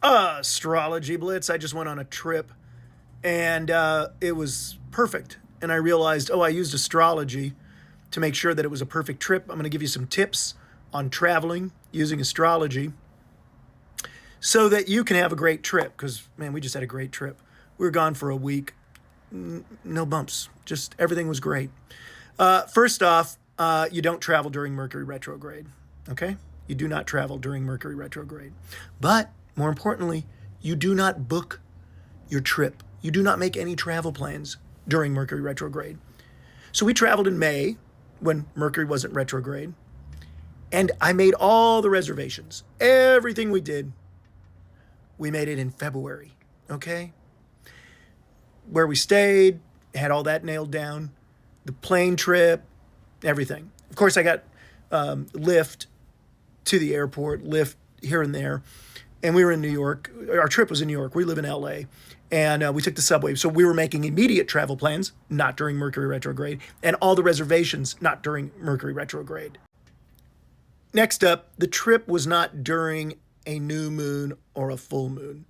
Astrology Blitz. I just went on a trip and it was perfect. And I realized, oh, I used astrology to make sure that it was a perfect trip. I'm going to give you some tips on traveling using astrology so that you can have a great trip. Because, man, we just had a great trip. We were gone for a week. No bumps. Just everything was great. First off, you don't travel during Mercury retrograde. Okay? You do not travel during Mercury retrograde. But more importantly, you do not book your trip. You do not make any travel plans during Mercury retrograde. So we traveled in May when Mercury wasn't retrograde. And I made all the reservations. Everything we did, we made it in February. Okay? Where we stayed, had all that nailed down. The plane trip, everything. Of course, I got Lyft to the airport, Lyft here and there. And we were in New York. Our trip was in New York. We live in LA. And we took the subway. So we were making immediate travel plans, not during Mercury retrograde, and all the reservations, not during Mercury retrograde. Next up, the trip was not during a new moon or a full moon.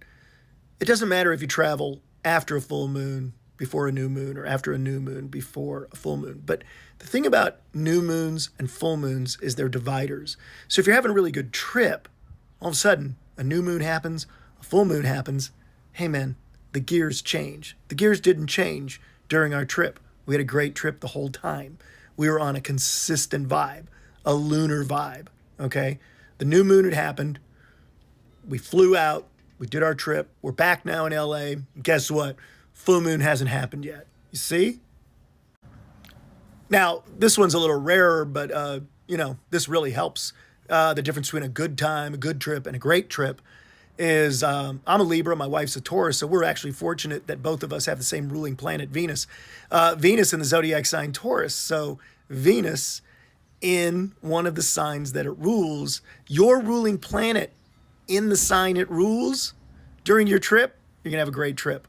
It doesn't matter if you travel after a full moon, before a new moon, or after a new moon, before a full moon. But the thing about new moons and full moons is they're dividers. So if you're having a really good trip, all of a sudden, a new moon happens, a full moon happens. Hey, man, the gears change. The gears didn't change during our trip. We had a great trip the whole time. We were on a consistent vibe, a lunar vibe, okay? The new moon had happened. We flew out. We did our trip. We're back now in LA. Guess what? Full moon hasn't happened yet. You see? Now, this one's a little rarer, but, this really helps. The difference between a good time, a good trip, and a great trip is I'm a Libra, my wife's a Taurus, so we're actually fortunate that both of us have the same ruling planet, Venus. Venus in the zodiac sign Taurus. So Venus in one of the signs that it rules, your ruling planet in the sign it rules during your trip, you're going to have a great trip.